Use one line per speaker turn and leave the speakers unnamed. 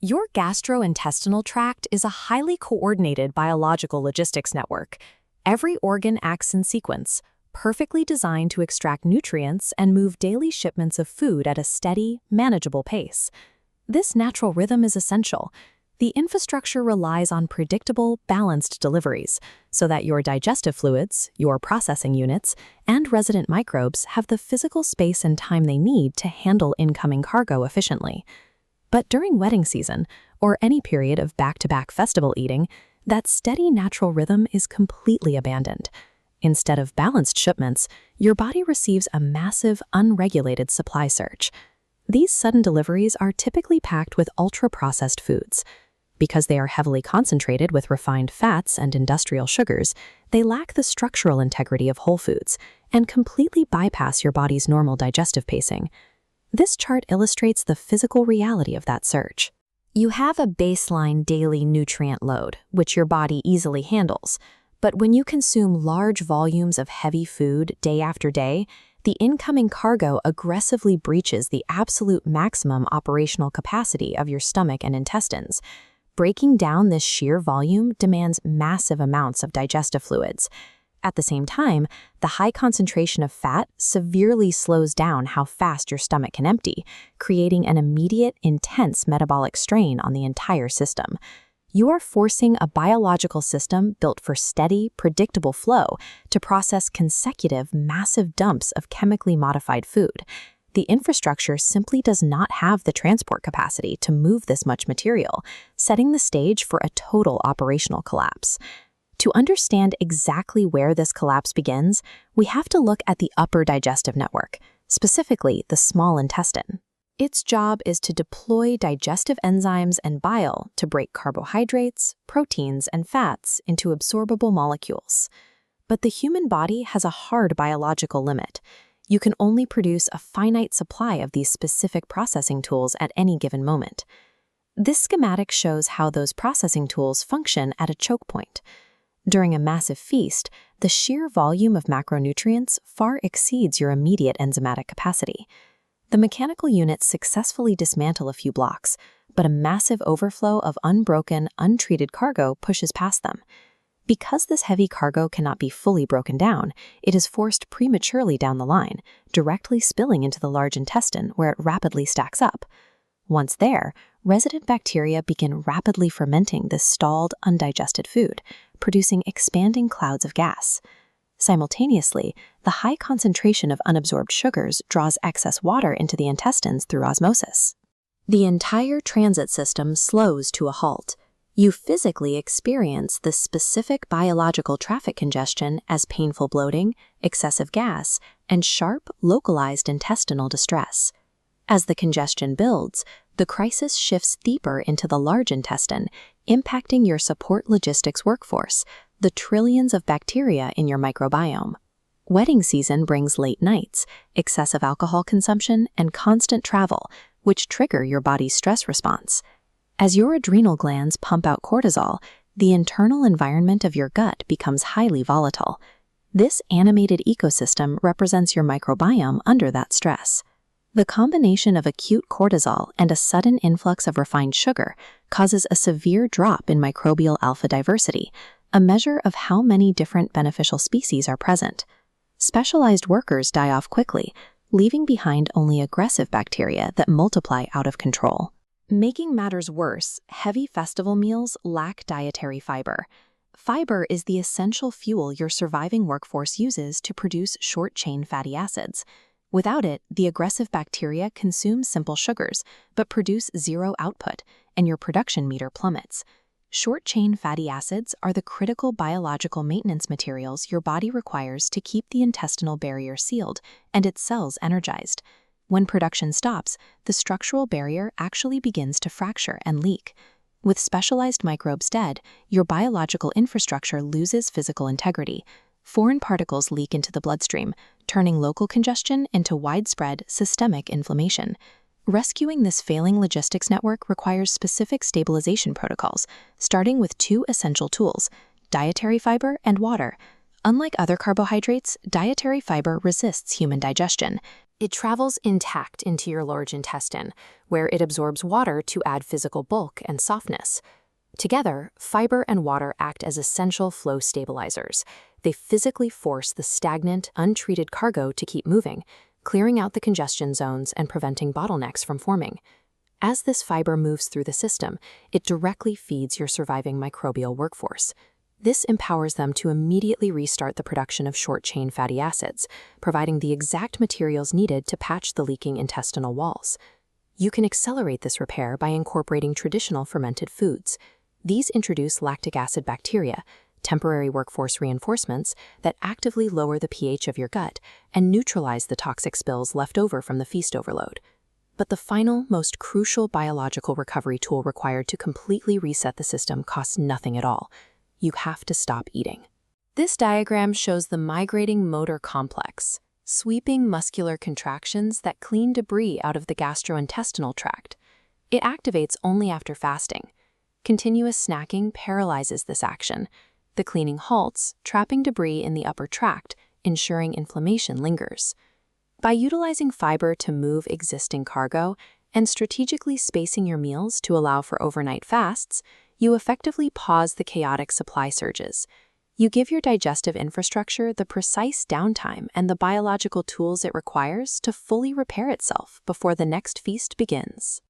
Your gastrointestinal tract is a highly coordinated biological logistics network. Every organ acts in sequence, perfectly designed to extract nutrients and move daily shipments of food at a steady, manageable pace. This natural rhythm is essential. The infrastructure relies on predictable, balanced deliveries, so that your digestive fluids, your processing units, and resident microbes have the physical space and time they need to handle incoming cargo efficiently. But during wedding season, or any period of back-to-back festival eating, that steady natural rhythm is completely abandoned. Instead of balanced shipments, your body receives a massive, unregulated supply surge. These sudden deliveries are typically packed with ultra-processed foods. Because they are heavily concentrated with refined fats and industrial sugars, they lack the structural integrity of whole foods and completely bypass your body's normal digestive pacing. This chart illustrates the physical reality of that surge. You have a baseline daily nutrient load, which your body easily handles. But when you consume large volumes of heavy food day after day, the incoming cargo aggressively breaches the absolute maximum operational capacity of your stomach and intestines. Breaking down this sheer volume demands massive amounts of digestive fluids. At the same time, the high concentration of fat severely slows down how fast your stomach can empty, creating an immediate, intense metabolic strain on the entire system. You are forcing a biological system built for steady, predictable flow to process consecutive, massive dumps of chemically modified food. The infrastructure simply does not have the transport capacity to move this much material, setting the stage for a total operational collapse. To understand exactly where this collapse begins, we have to look at the upper digestive network, specifically the small intestine. Its job is to deploy digestive enzymes and bile to break carbohydrates, proteins, and fats into absorbable molecules. But the human body has a hard biological limit. You can only produce a finite supply of these specific processing tools at any given moment. This schematic shows how those processing tools function at a choke point. During a massive feast, the sheer volume of macronutrients far exceeds your immediate enzymatic capacity. The mechanical units successfully dismantle a few blocks, but a massive overflow of unbroken, untreated cargo pushes past them. Because this heavy cargo cannot be fully broken down, it is forced prematurely down the line, directly spilling into the large intestine where it rapidly stacks up. Once there, resident bacteria begin rapidly fermenting this stalled, undigested food, producing expanding clouds of gas. Simultaneously, the high concentration of unabsorbed sugars draws excess water into the intestines through osmosis. The entire transit system slows to a halt. You physically experience this specific biological traffic congestion as painful bloating, excessive gas, and sharp, localized intestinal distress. As the congestion builds, the crisis shifts deeper into the large intestine, impacting your support logistics workforce, the trillions of bacteria in your microbiome. Wedding season brings late nights, excessive alcohol consumption, and constant travel, which trigger your body's stress response. As your adrenal glands pump out cortisol, the internal environment of your gut becomes highly volatile. This animated ecosystem represents your microbiome under that stress. The combination of acute cortisol and a sudden influx of refined sugar causes a severe drop in microbial alpha diversity, a measure of how many different beneficial species are present. Specialized workers die off quickly, leaving behind only aggressive bacteria that multiply out of control. Making matters worse, heavy festival meals lack dietary fiber. Fiber is the essential fuel your surviving workforce uses to produce short-chain fatty acids. Without it, the aggressive bacteria consume simple sugars, but produce zero output, and your production meter plummets. Short-chain fatty acids are the critical biological maintenance materials your body requires to keep the intestinal barrier sealed and its cells energized. When production stops, the structural barrier actually begins to fracture and leak. With specialized microbes dead, your biological infrastructure loses physical integrity. Foreign particles leak into the bloodstream, turning local congestion into widespread systemic inflammation. Rescuing this failing logistics network requires specific stabilization protocols, starting with two essential tools: dietary fiber and water. Unlike other carbohydrates, dietary fiber resists human digestion. It travels intact into your large intestine, where it absorbs water to add physical bulk and softness. Together, fiber and water act as essential flow stabilizers. They physically force the stagnant, untreated cargo to keep moving, clearing out the congestion zones and preventing bottlenecks from forming. As this fiber moves through the system, it directly feeds your surviving microbial workforce. This empowers them to immediately restart the production of short-chain fatty acids, providing the exact materials needed to patch the leaking intestinal walls. You can accelerate this repair by incorporating traditional fermented foods. These introduce lactic acid bacteria, temporary workforce reinforcements that actively lower the pH of your gut and neutralize the toxic spills left over from the feast overload. But the final, most crucial biological recovery tool required to completely reset the system costs nothing at all. You have to stop eating. This diagram shows the migrating motor complex, sweeping muscular contractions that clean debris out of the gastrointestinal tract. It activates only after fasting. Continuous snacking paralyzes this action. The cleaning halts, trapping debris in the upper tract, ensuring inflammation lingers. By utilizing fiber to move existing cargo and strategically spacing your meals to allow for overnight fasts, you effectively pause the chaotic supply surges. You give your digestive infrastructure the precise downtime and the biological tools it requires to fully repair itself before the next feast begins.